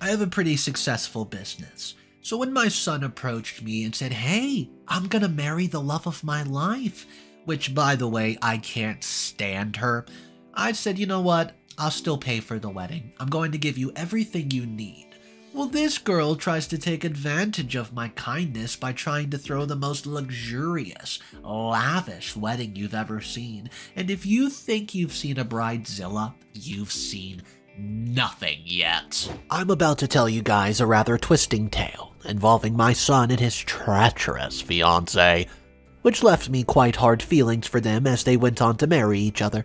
I have a pretty successful business. So when my son approached me and said, "Hey, I'm gonna marry the love of my life," which, by the way, I can't stand her, I said, "You know what? I'll still pay for the wedding. I'm going to give you everything you need." Well, this girl tries to take advantage of my kindness by trying to throw the most luxurious, lavish wedding you've ever seen. And if you think you've seen a bridezilla, you've seen nothing yet. I'm about to tell you guys a rather twisting tale involving my son and his treacherous fiancée, which left me quite hard feelings for them as they went on to marry each other.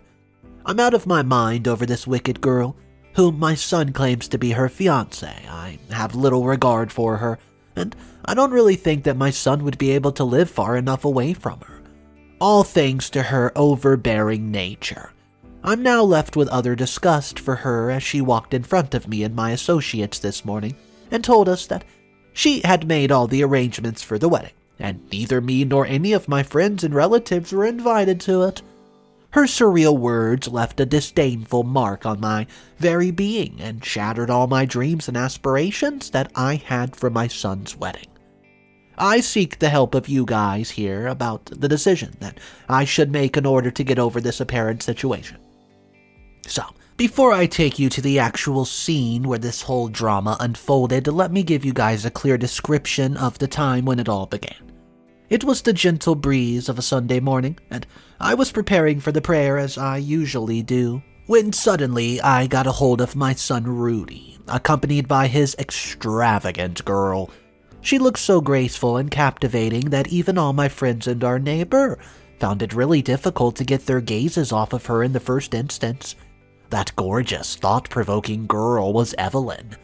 I'm out of my mind over this wicked girl, whom my son claims to be her fiancée. I have little regard for her, and I don't really think that my son would be able to live far enough away from her. All thanks to her overbearing nature. I'm now left with utter disgust for her as she walked in front of me and my associates this morning and told us that she had made all the arrangements for the wedding, and neither me nor any of my friends and relatives were invited to it. Her surreal words left a disdainful mark on my very being and shattered all my dreams and aspirations that I had for my son's wedding. I seek the help of you guys here about the decision that I should make in order to get over this apparent situation. So, before I take you to the actual scene where this whole drama unfolded, let me give you guys a clear description of the time when it all began. It was the gentle breeze of a Sunday morning, and I was preparing for the prayer as I usually do, when suddenly I got a hold of my son Rudy, accompanied by his extravagant girl. She looked so graceful and captivating that even all my friends and our neighbor found it really difficult to get their gazes off of her in the first instance. That gorgeous, thought-provoking girl was Evelyn.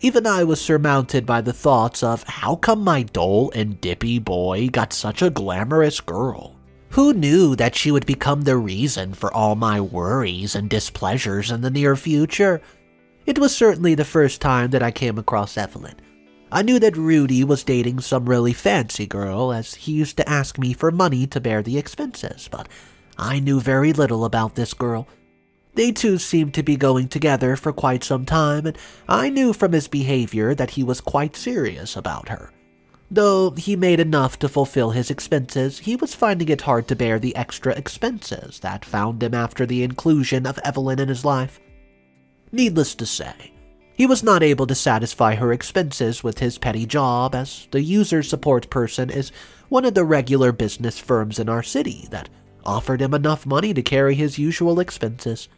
Even I was surmounted by the thoughts of how come my dull and dippy boy got such a glamorous girl? Who knew that she would become the reason for all my worries and displeasures in the near future? It was certainly the first time that I came across Evelyn. I knew that Rudy was dating some really fancy girl, as he used to ask me for money to bear the expenses, but I knew very little about this girl. They two seemed to be going together for quite some time, and I knew from his behavior that he was quite serious about her. Though he made enough to fulfill his expenses, he was finding it hard to bear the extra expenses that found him after the inclusion of Evelyn in his life. Needless to say, he was not able to satisfy her expenses with his petty job, as the user support person is one of the regular business firms in our city that offered him enough money to carry his usual expenses.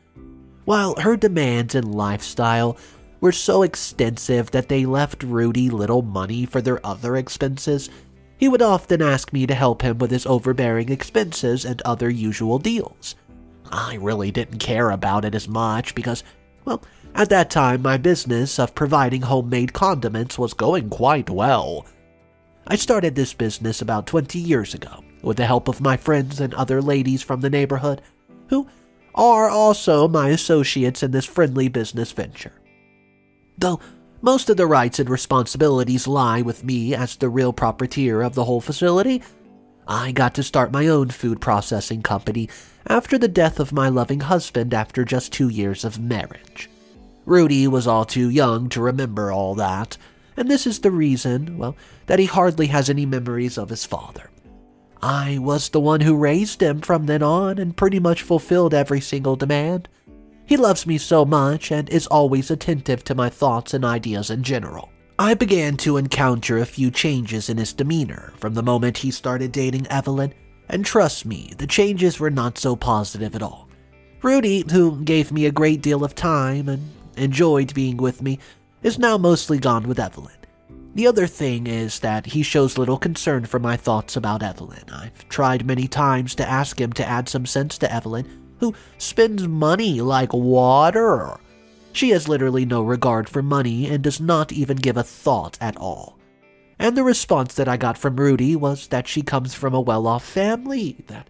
While her demands and lifestyle were so extensive that they left Rudy little money for their other expenses, he would often ask me to help him with his overbearing expenses and other usual deals. I really didn't care about it as much because, well, at that time my business of providing homemade condiments was going quite well. I started this business about 20 years ago with the help of my friends and other ladies from the neighborhood, who are also my associates in this friendly business venture. Though most of the rights and responsibilities lie with me as the real proprietor of the whole facility, I got to start my own food processing company after the death of my loving husband after just 2 years of marriage. Rudy was all too young to remember all that, and this is the reason, well, that he hardly has any memories of his father. I was the one who raised him from then on and pretty much fulfilled every single demand. He loves me so much and is always attentive to my thoughts and ideas in general. I began to encounter a few changes in his demeanor from the moment he started dating Evelyn, and trust me, the changes were not so positive at all. Rudy, who gave me a great deal of time and enjoyed being with me, is now mostly gone with Evelyn. The other thing is that he shows little concern for my thoughts about Evelyn. I've tried many times to ask him to add some sense to Evelyn, who spends money like water. She has literally no regard for money and does not even give a thought at all. And the response that I got from Rudy was that she comes from a well-off family, that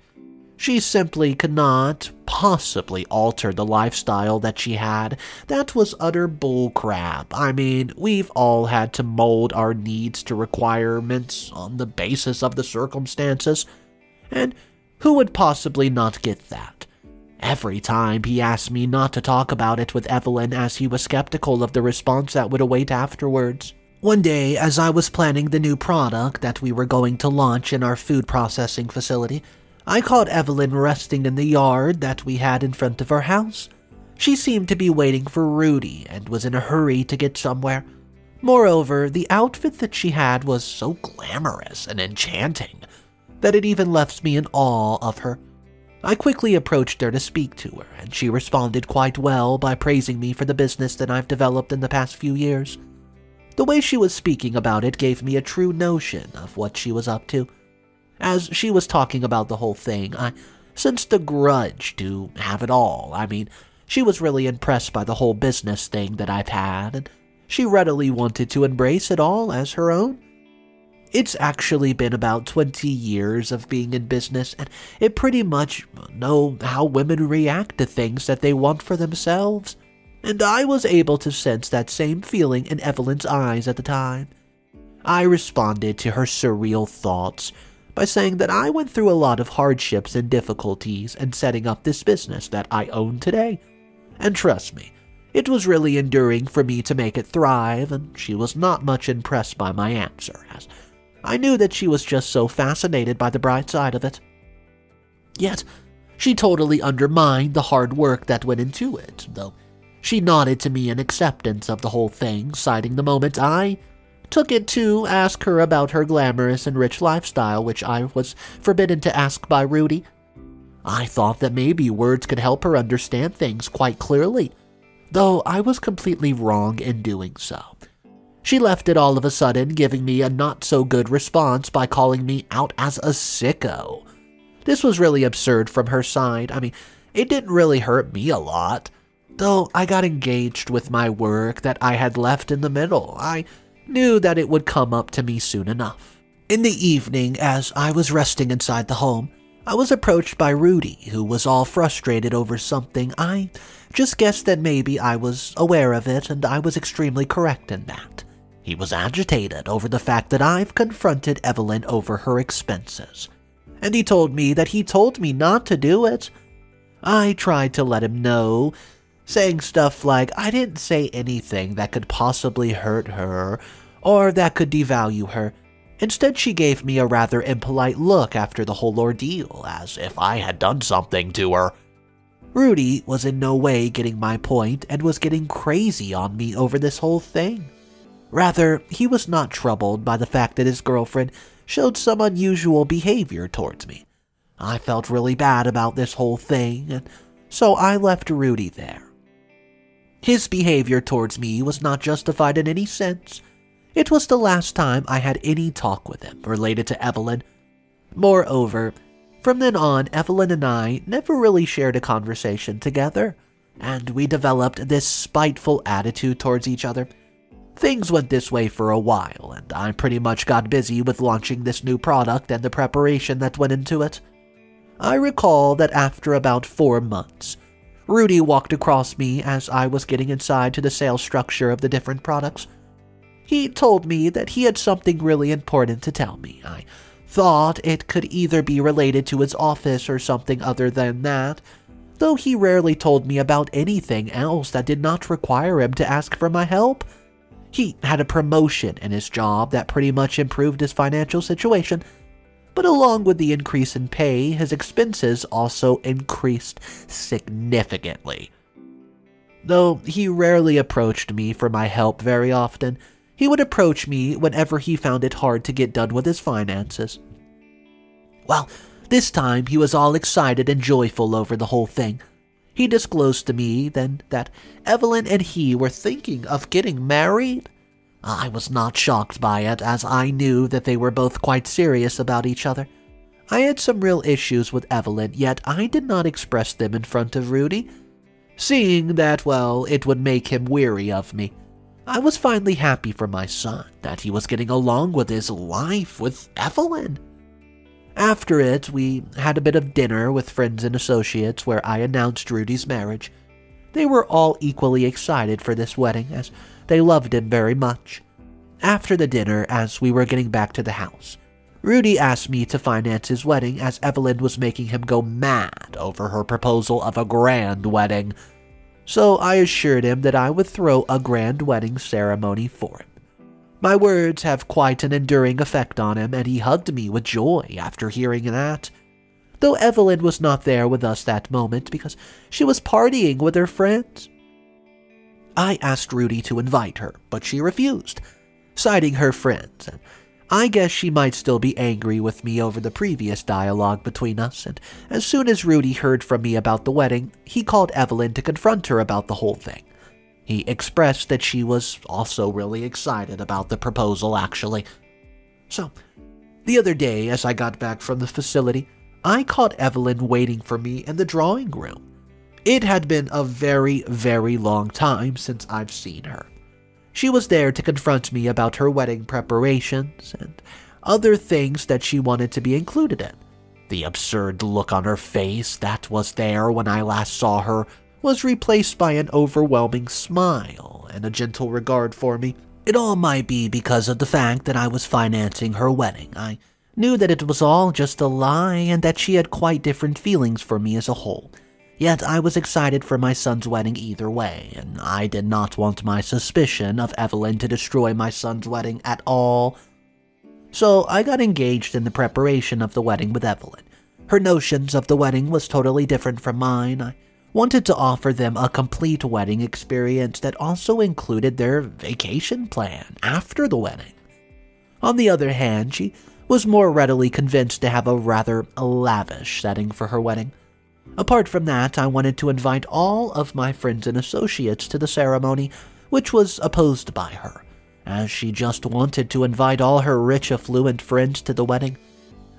she simply could not possibly alter the lifestyle that she had. That was utter bullcrap. I mean, we've all had to mold our needs to requirements on the basis of the circumstances, and who would possibly not get that? Every time he asked me not to talk about it with Evelyn, as he was skeptical of the response that would await afterwards. One day, as I was planning the new product that we were going to launch in our food processing facility, I caught Evelyn resting in the yard that we had in front of our house. She seemed to be waiting for Rudy and was in a hurry to get somewhere. Moreover, the outfit that she had was so glamorous and enchanting that it even left me in awe of her. I quickly approached her to speak to her, and she responded quite well by praising me for the business that I've developed in the past few years. The way she was speaking about it gave me a true notion of what she was up to. As she was talking about the whole thing, I sensed a grudge to have it all. I mean, she was really impressed by the whole business thing that I've had, and she readily wanted to embrace it all as her own. It's actually been about 20 years of being in business, and it pretty much know how women react to things that they want for themselves. And I was able to sense that same feeling in Evelyn's eyes at the time. I responded to her surreal thoughts by saying that I went through a lot of hardships and difficulties in setting up this business that I own today. And trust me, it was really enduring for me to make it thrive, and she was not much impressed by my answer, as I knew that she was just so fascinated by the bright side of it. Yet, she totally undermined the hard work that went into it, though she nodded to me in acceptance of the whole thing, citing the moment I took it to ask her about her glamorous and rich lifestyle, which I was forbidden to ask by Rudy. I thought that maybe words could help her understand things quite clearly, though I was completely wrong in doing so. She left it all of a sudden, giving me a not-so-good response by calling me out as a sicko. This was really absurd from her side. I mean, it didn't really hurt me a lot, though I got engaged with my work that I had left in the middle. I knew that it would come up to me soon enough. In the evening, as I was resting inside the home, I was approached by Rudy, who was all frustrated over something. I just guessed that maybe I was aware of it, and I was extremely correct in that. He was agitated over the fact that I've confronted Evelyn over her expenses, and he told me that he told me not to do it. I tried to let him know, saying stuff like I didn't say anything that could possibly hurt her or that could devalue her. Instead, she gave me a rather impolite look after the whole ordeal, as if I had done something to her. Rudy was in no way getting my point and was getting crazy on me over this whole thing. Rather, he was not troubled by the fact that his girlfriend showed some unusual behavior towards me. I felt really bad about this whole thing, and so I left Rudy there. His behavior towards me was not justified in any sense. It was the last time I had any talk with him related to Evelyn. Moreover, from then on, Evelyn and I never really shared a conversation together, and we developed this spiteful attitude towards each other. Things went this way for a while, and I pretty much got busy with launching this new product and the preparation that went into it. I recall that after about 4 months, Rudy walked across me as I was getting inside to the sales structure of the different products. He told me that he had something really important to tell me. I thought it could either be related to his office or something other than that, though he rarely told me about anything else that did not require him to ask for my help. He had a promotion in his job that pretty much improved his financial situation, but along with the increase in pay, his expenses also increased significantly. Though he rarely approached me for my help very often, he would approach me whenever he found it hard to get done with his finances. Well, this time he was all excited and joyful over the whole thing. He disclosed to me then that Evelyn and he were thinking of getting married. I was not shocked by it, as I knew that they were both quite serious about each other. I had some real issues with Evelyn, yet I did not express them in front of Rudy, seeing that, well, it would make him weary of me. I was finally happy for my son that he was getting along with his life with Evelyn. After it, we had a bit of dinner with friends and associates where I announced Rudy's marriage. They were all equally excited for this wedding, as they loved him very much. After the dinner, as we were getting back to the house, Rudy asked me to finance his wedding as Evelyn was making him go mad over her proposal of a grand wedding. So I assured him that I would throw a grand wedding ceremony for him. My words have quite an enduring effect on him, and he hugged me with joy after hearing that. Though Evelyn was not there with us that moment because she was partying with her friends. I asked Rudy to invite her, but she refused, citing her friends, and I guess she might still be angry with me over the previous dialogue between us, and as soon as Rudy heard from me about the wedding, he called Evelyn to confront her about the whole thing. He expressed that she was also really excited about the proposal, actually. So, the other day, as I got back from the facility, I caught Evelyn waiting for me in the drawing room. It had been a very, very long time since I've seen her. She was there to confront me about her wedding preparations and other things that she wanted to be included in. The absurd look on her face that was there when I last saw her was replaced by an overwhelming smile and a gentle regard for me. It all might be because of the fact that I was financing her wedding. I knew that it was all just a lie and that she had quite different feelings for me as a whole. Yet I was excited for my son's wedding either way, and I did not want my suspicion of Evelyn to destroy my son's wedding at all. So I got engaged in the preparation of the wedding with Evelyn. Her notions of the wedding was totally different from mine. I wanted to offer them a complete wedding experience that also included their vacation plan after the wedding. On the other hand, she was more readily convinced to have a rather lavish setting for her wedding. Apart from that, I wanted to invite all of my friends and associates to the ceremony, which was opposed by her, as she just wanted to invite all her rich, affluent friends to the wedding.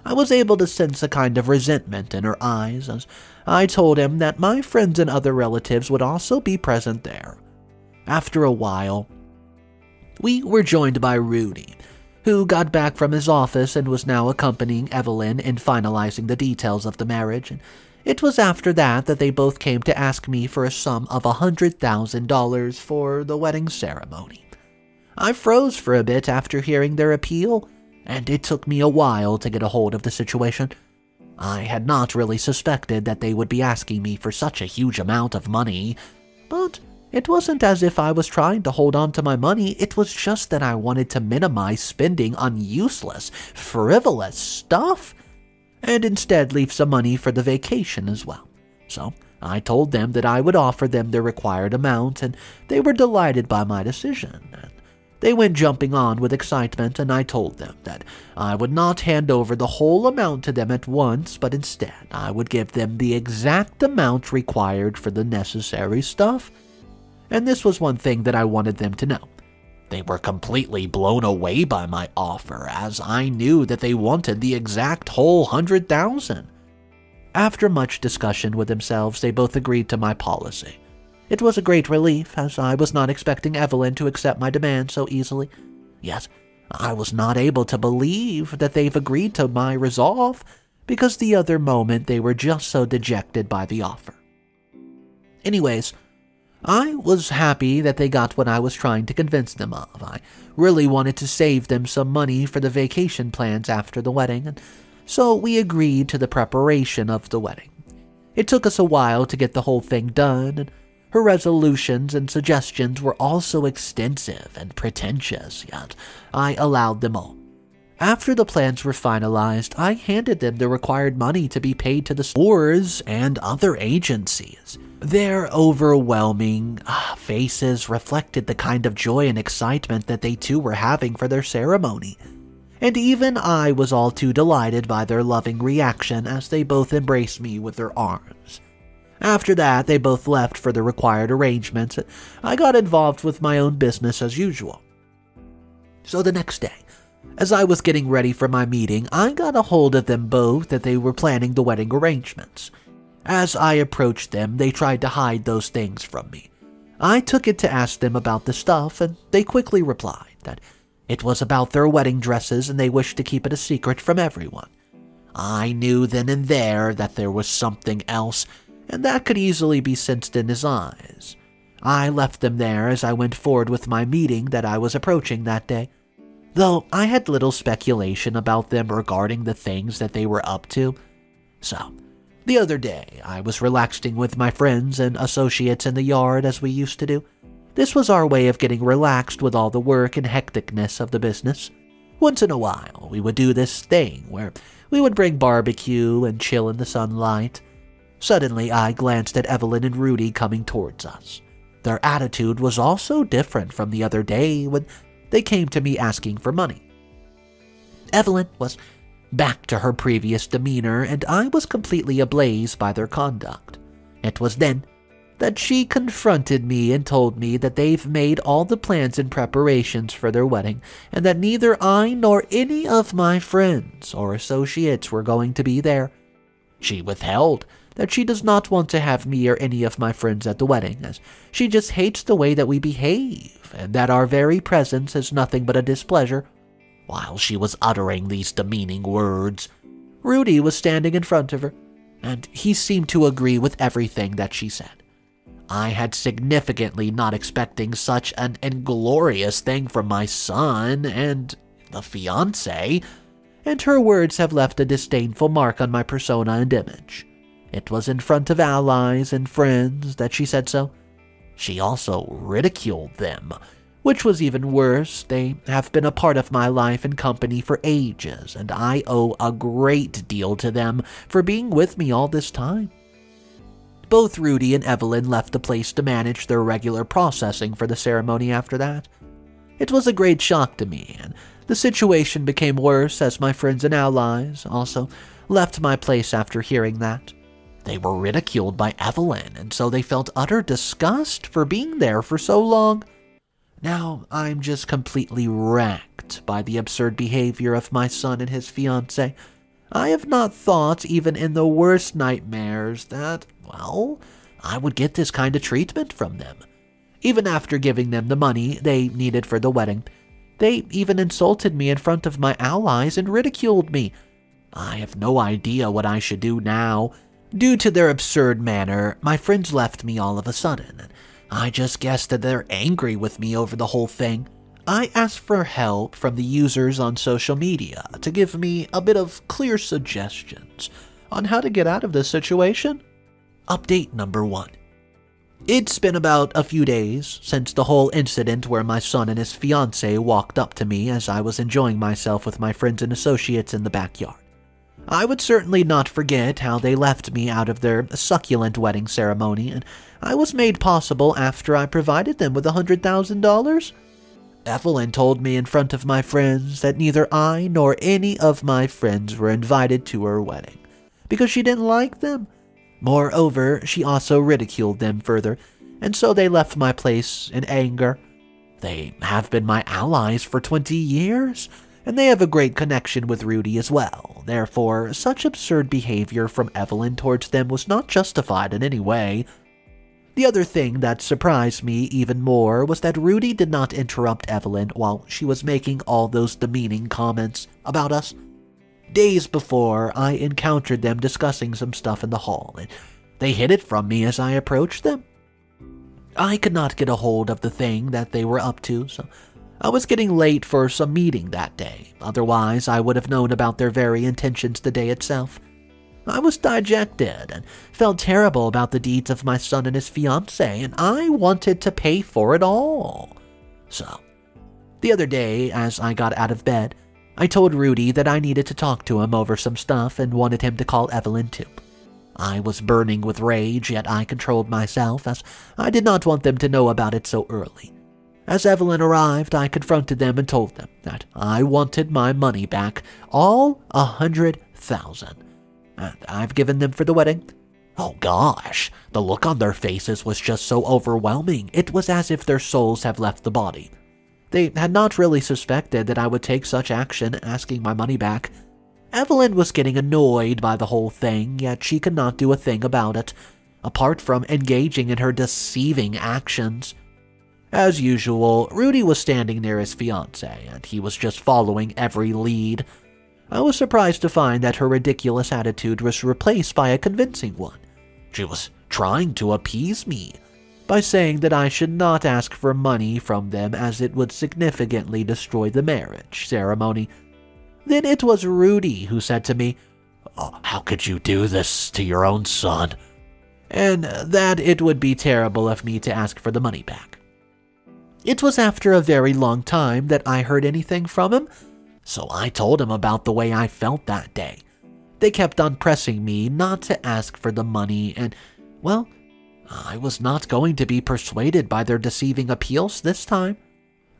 I was able to sense a kind of resentment in her eyes as I told him that my friends and other relatives would also be present there. After a while, we were joined by Rudy, who got back from his office and was now accompanying Evelyn in finalizing the details of the marriage. And it was after that they both came to ask me for a sum of $100,000 for the wedding ceremony. I froze for a bit after hearing their appeal, and it took me a while to get a hold of the situation. I had not really suspected that they would be asking me for such a huge amount of money, but it wasn't as if I was trying to hold on to my money. It was just that I wanted to minimize spending on useless, frivolous stuff, and instead leave some money for the vacation as well. So I told them that I would offer them the required amount, and they were delighted by my decision. And they went jumping on with excitement, and I told them that I would not hand over the whole amount to them at once, but instead I would give them the exact amount required for the necessary stuff. And this was one thing that I wanted them to know. They were completely blown away by my offer, as I knew that they wanted the exact whole $100,000. After much discussion with themselves, they both agreed to my policy. It was a great relief, as I was not expecting Evelyn to accept my demand so easily. Yet, I was not able to believe that they've agreed to my resolve, because the other moment they were just so dejected by the offer. Anyways, I was happy that they got what I was trying to convince them of. I really wanted to save them some money for the vacation plans after the wedding, and so we agreed to the preparation of the wedding. It took us a while to get the whole thing done, and her resolutions and suggestions were also extensive and pretentious, yet I allowed them all. After the plans were finalized, I handed them the required money to be paid to the stores and other agencies. Their overwhelming faces reflected the kind of joy and excitement that they too were having for their ceremony. And even I was all too delighted by their loving reaction as they both embraced me with their arms. After that, they both left for the required arrangements. I got involved with my own business as usual. So the next day, as I was getting ready for my meeting, I got a hold of them both that they were planning the wedding arrangements. As I approached them, they tried to hide those things from me. I took it to ask them about the stuff, and they quickly replied that it was about their wedding dresses and they wished to keep it a secret from everyone. I knew then and there that there was something else, and that could easily be sensed in his eyes. I left them there as I went forward with my meeting that I was approaching that day. though I had little speculation about them regarding the things that they were up to. So, the other day, I was relaxing with my friends and associates in the yard as we used to do. This was our way of getting relaxed with all the work and hecticness of the business. Once in a while, we would do this thing where we would bring barbecue and chill in the sunlight. Suddenly, I glanced at Evelyn and Rudy coming towards us. Their attitude was also different from the other day when they came to me asking for money. Evelyn was back to her previous demeanor, and I was completely ablaze by their conduct. It was then that she confronted me and told me that they've made all the plans and preparations for their wedding, and that neither I nor any of my friends or associates were going to be there. She withheld that she does not want to have me or any of my friends at the wedding, as she just hates the way that we behave, and that our very presence is nothing but a displeasure. While she was uttering these demeaning words, Rudy was standing in front of her, and he seemed to agree with everything that she said. I had significantly not expecting such an inglorious thing from my son and the fiancé, and her words have left a disdainful mark on my persona and image. It was in front of allies and friends that she said so. She also ridiculed them, which was even worse. They have been a part of my life and company for ages, and I owe a great deal to them for being with me all this time. Both Rudy and Evelyn left the place to manage their regular processing for the ceremony after that. It was a great shock to me, and the situation became worse as my friends and allies also left my place after hearing that. They were ridiculed by Evelyn, and so they felt utter disgust for being there for so long. Now I'm just completely wrecked by the absurd behavior of my son and his fiancée. I have not thought, even in the worst nightmares, that, well, I would get this kind of treatment from them. Even after giving them the money they needed for the wedding, they even insulted me in front of my allies and ridiculed me. I have no idea what I should do now. Due to their absurd manner, my friends left me all of a sudden, and I just guessed that they're angry with me over the whole thing. I asked for help from the users on social media to give me a bit of clear suggestions on how to get out of this situation. Update number 1. It's been about a few days since the whole incident where my son and his fiancée walked up to me as I was enjoying myself with my friends and associates in the backyard. I would certainly not forget how they left me out of their succulent wedding ceremony, and I was made possible after I provided them with $100,000. Evelyn told me in front of my friends that neither I nor any of my friends were invited to her wedding, because she didn't like them. Moreover, she also ridiculed them further, and so they left my place in anger. They have been my allies for 20 years, and they have a great connection with Rudy as well. Therefore, such absurd behavior from Evelyn towards them was not justified in any way. The other thing that surprised me even more was that Rudy did not interrupt Evelyn while she was making all those demeaning comments about us. Days before, I encountered them discussing some stuff in the hall, and they hid it from me as I approached them. I could not get a hold of the thing that they were up to, so I was getting late for some meeting that day. Otherwise, I would have known about their very intentions the day itself. I was dejected and felt terrible about the deeds of my son and his fiancée, and I wanted to pay for it all. So, the other day, as I got out of bed, I told Rudy that I needed to talk to him over some stuff and wanted him to call Evelyn too. I was burning with rage, yet I controlled myself, as I did not want them to know about it so early. As Evelyn arrived, I confronted them and told them that I wanted my money back, all $100,000. And I've given them for the wedding. Oh gosh, the look on their faces was just so overwhelming. It was as if their souls have left the body. They had not really suspected that I would take such action, asking my money back. Evelyn was getting annoyed by the whole thing, yet she could not do a thing about it, apart from engaging in her deceiving actions. As usual, Rudy was standing near his fiancée, and he was just following every lead. I was surprised to find that her ridiculous attitude was replaced by a convincing one. She was trying to appease me. by saying that I should not ask for money from them as it would significantly destroy the marriage ceremony. Then it was Rudy who said to me, "Oh, how could you do this to your own son?" and that it would be terrible of me to ask for the money back. It was after a very long time that I heard anything from him, so I told him about the way I felt that day. They kept on pressing me not to ask for the money, and, well, I was not going to be persuaded by their deceiving appeals this time.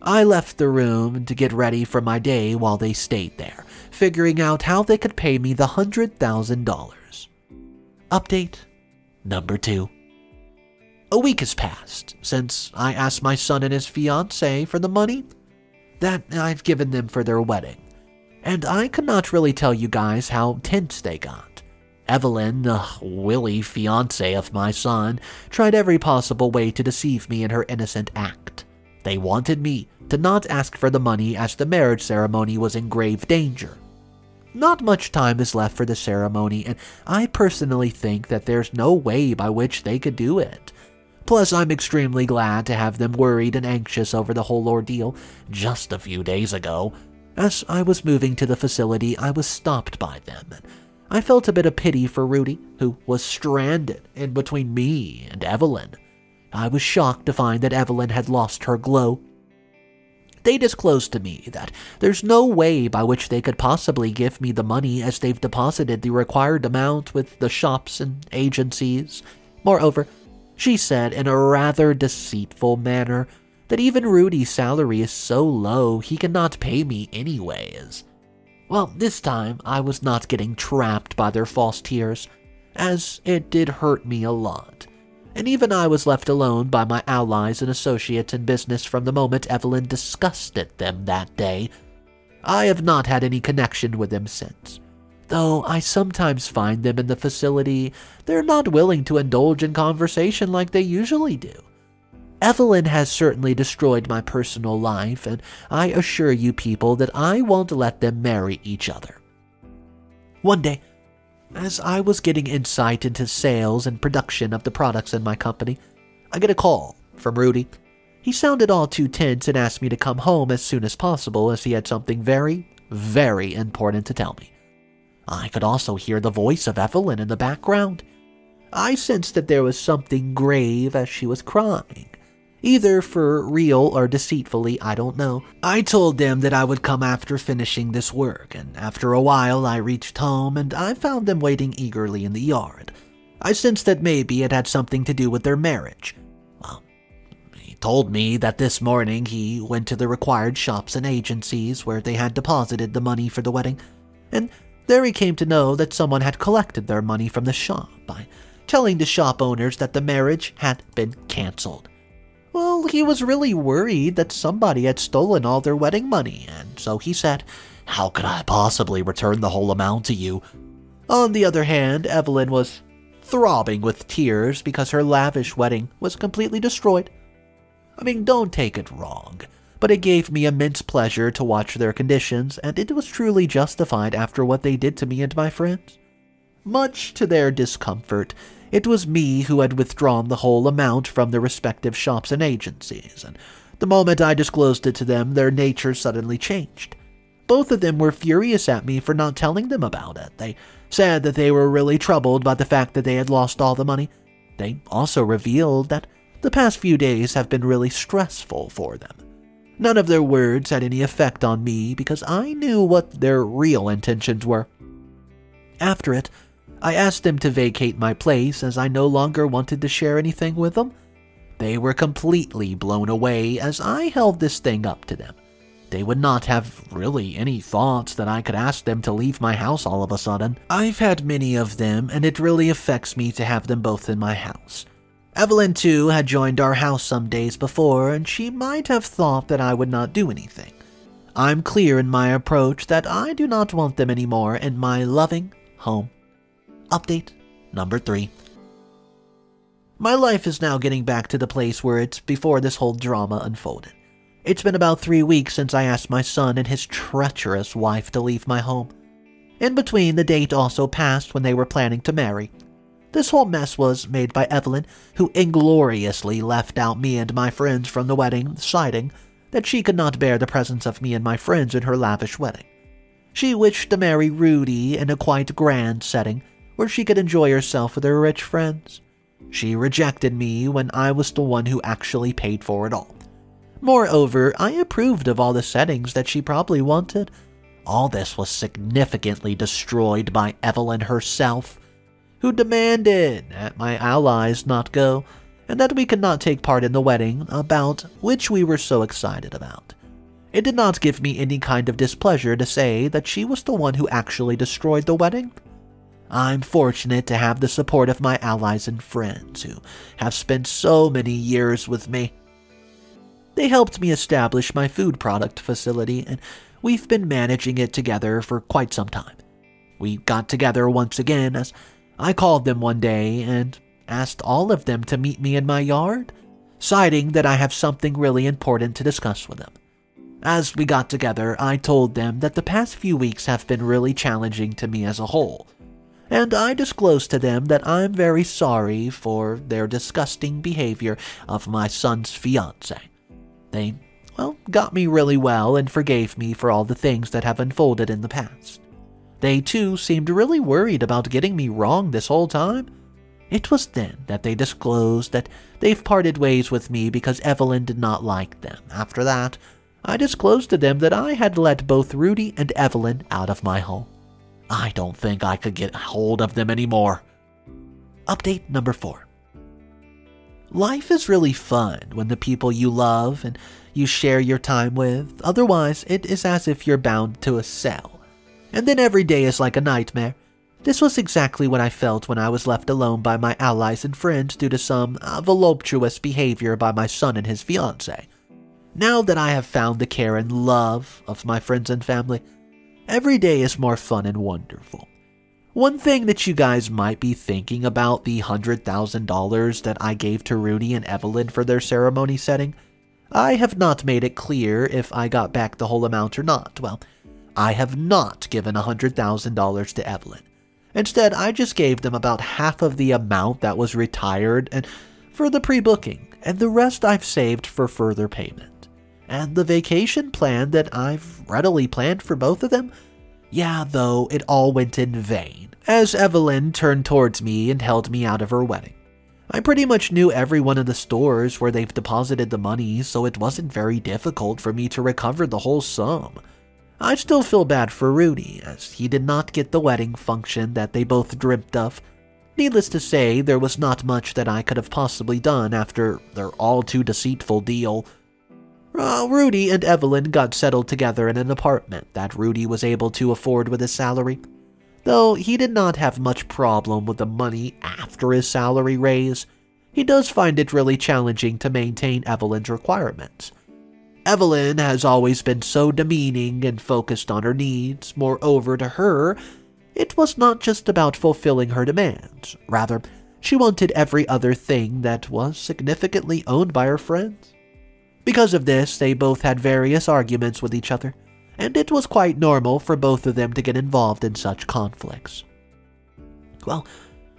I left the room to get ready for my day while they stayed there, figuring out how they could pay me the $100,000. Update number 2. A week has passed since I asked my son and his fiancée for the money that I've given them for their wedding, and I could not really tell you guys how tense they got. Evelyn, the willy fiancée of my son, tried every possible way to deceive me in her innocent act. They wanted me to not ask for the money as the marriage ceremony was in grave danger. Not much time is left for the ceremony, and I personally think that there's no way by which they could do it. Plus, I'm extremely glad to have them worried and anxious over the whole ordeal just a few days ago. As I was moving to the facility, I was stopped by them, and I felt a bit of pity for Rudy, who was stranded in between me and Evelyn. I was shocked to find that Evelyn had lost her glow. They disclosed to me that there's no way by which they could possibly give me the money as they've deposited the required amount with the shops and agencies. Moreover, she said in a rather deceitful manner that even Rudy's salary is so low he cannot pay me anyways. Well, this time I was not getting trapped by their false tears, as it did hurt me a lot. And even I was left alone by my allies and associates in business from the moment Evelyn disgusted them that day. I have not had any connection with them since. Though I sometimes find them in the facility, they're not willing to indulge in conversation like they usually do. Evelyn has certainly destroyed my personal life, and I assure you people that I won't let them marry each other. One day, as I was getting insight into sales and production of the products in my company, I get a call from Rudy. He sounded all too tense and asked me to come home as soon as possible as he had something very, very important to tell me. I could also hear the voice of Evelyn in the background. I sensed that there was something grave as she was crying. Either for real or deceitfully, I don't know. I told them that I would come after finishing this work, and after a while I reached home and I found them waiting eagerly in the yard. I sensed that maybe it had something to do with their marriage. Well, he told me that this morning he went to the required shops and agencies where they had deposited the money for the wedding, and there he came to know that someone had collected their money from the shop by telling the shop owners that the marriage had been canceled. Well, he was really worried that somebody had stolen all their wedding money, and so he said, "How could I possibly return the whole amount to you?" On the other hand, Evelyn was throbbing with tears because her lavish wedding was completely destroyed. I mean, don't take it wrong, but it gave me immense pleasure to watch their conditions, and it was truly justified after what they did to me and my friends. Much to their discomfort, it was me who had withdrawn the whole amount from the respective shops and agencies, and the moment I disclosed it to them, their nature suddenly changed. Both of them were furious at me for not telling them about it. They said that they were really troubled by the fact that they had lost all the money. They also revealed that the past few days have been really stressful for them. None of their words had any effect on me because I knew what their real intentions were. After it, I asked them to vacate my place as I no longer wanted to share anything with them. They were completely blown away as I held this thing up to them. They would not have really any thoughts that I could ask them to leave my house all of a sudden. I've had many of them, and it really affects me to have them both in my house. Evelyn, too, had joined our house some days before, and she might have thought that I would not do anything. I'm clear in my approach that I do not want them anymore in my loving home. Update number 3. My life is now getting back to the place where it's before this whole drama unfolded. It's been about 3 weeks since I asked my son and his treacherous wife to leave my home. In between, the date also passed when they were planning to marry. This whole mess was made by Evelyn, who ingloriously left out me and my friends from the wedding, citing that she could not bear the presence of me and my friends in her lavish wedding. She wished to marry Rudy in a quite grand setting where she could enjoy herself with her rich friends. She rejected me when I was the one who actually paid for it all. Moreover, I approved of all the settings that she probably wanted. All this was significantly destroyed by Evelyn herself, who demanded that my allies not go, and that we could not take part in the wedding, about which we were so excited about. It did not give me any kind of displeasure to say that she was the one who actually destroyed the wedding. I'm fortunate to have the support of my allies and friends who have spent so many years with me. They helped me establish my food product facility, and we've been managing it together for quite some time. We got together once again as I called them one day and asked all of them to meet me in my yard, citing that I have something really important to discuss with them. As we got together, I told them that the past few weeks have been really challenging to me as a whole, and I disclosed to them that I'm very sorry for their disgusting behavior of my son's fiancé. They, got me really well and forgave me for all the things that have unfolded in the past. They, too, seemed really worried about getting me wrong this whole time. It was then that they disclosed that they've parted ways with me because Evelyn did not like them. After that, I disclosed to them that I had let both Rudy and Evelyn out of my home. I don't think I could get hold of them anymore. Update number 4. Life is really fun when the people you love and you share your time with. Otherwise, it is as if you're bound to a cell. And then every day is like a nightmare. This was exactly what I felt when I was left alone by my allies and friends due to some voluptuous behavior by my son and his fiancée. Now that I have found the care and love of my friends and family, every day is more fun and wonderful. One thing that you guys might be thinking about the $100,000 that I gave to Rudy and Evelyn for their ceremony setting, I have not made it clear if I got back the whole amount or not. Well, I have not given $100,000 to Evelyn. Instead, I just gave them about half of the amount that was retired and for the pre-booking, and the rest I've saved for further payment. And the vacation plan that I've readily planned for both of them? Yeah, though, it all went in vain, as Evelyn turned towards me and held me out of her wedding. I pretty much knew every one of the stores where they've deposited the money, so it wasn't very difficult for me to recover the whole sum. I still feel bad for Rudy, as he did not get the wedding function that they both dreamt of. Needless to say, there was not much that I could have possibly done after their all-too-deceitful deal. Rudy and Evelyn got settled together in an apartment that Rudy was able to afford with his salary. Though he did not have much problem with the money after his salary raise, he does find it really challenging to maintain Evelyn's requirements. Evelyn has always been so demeaning and focused on her needs. Moreover, to her, it was not just about fulfilling her demands. Rather, she wanted every other thing that was significantly owned by her friends. Because of this, they both had various arguments with each other, and it was quite normal for both of them to get involved in such conflicts. Well,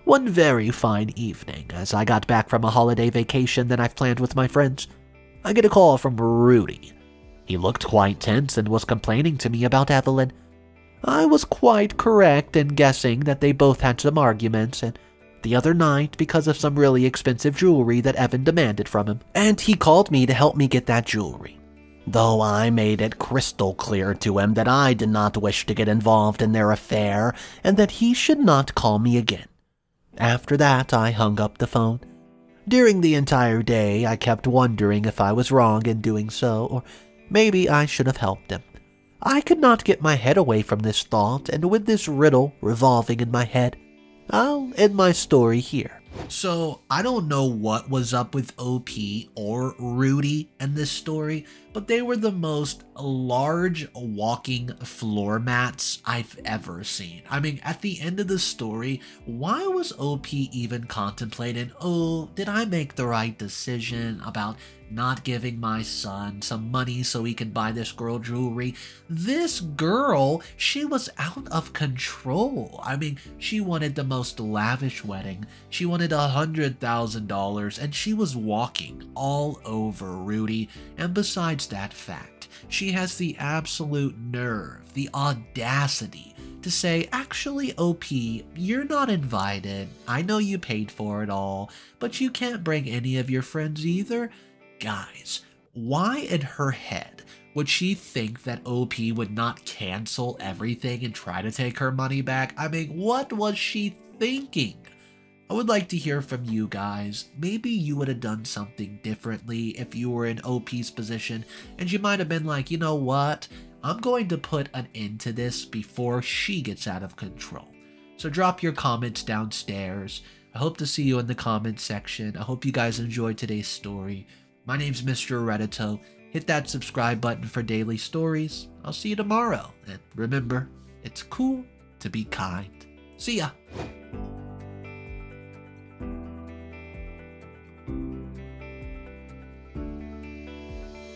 one very fine evening, as I got back from a holiday vacation that I've planned with my friends, I get a call from Rudy. He looked quite tense and was complaining to me about Evelyn. I was quite correct in guessing that they both had some arguments, and the other night because of some really expensive jewelry that Evan demanded from him, and he called me to help me get that jewelry. Though I made it crystal clear to him that I did not wish to get involved in their affair, and that he should not call me again. After that, I hung up the phone. During the entire day, I kept wondering if I was wrong in doing so, or maybe I should have helped him. I could not get my head away from this thought, and with this riddle revolving in my head, I'll end my story here. So, I don't know what was up with OP or Rudy in this story, but but they were the most large walking floor mats I've ever seen. I mean, at the end of the story, why was OP even contemplating, oh, did I make the right decision about not giving my son some money so he can buy this girl jewelry? This girl, she was out of control. I mean, she wanted the most lavish wedding. She wanted $100,000 and she was walking all over Rudy. And besides that fact, she has the absolute nerve, the audacity to say, actually, OP, you're not invited. I know you paid for it all, but you can't bring any of your friends either. Guys, why in her head would she think that OP would not cancel everything and try to take her money back? I mean, what was she thinking? I would like to hear from you guys. Maybe you would have done something differently if you were in OP's position, and you might have been like, you know what? I'm going to put an end to this before she gets out of control. So drop your comments downstairs. I hope to see you in the comments section. I hope you guys enjoyed today's story. My name's Mr. Reddito. Hit that subscribe button for daily stories. I'll see you tomorrow. And remember, it's cool to be kind. See ya!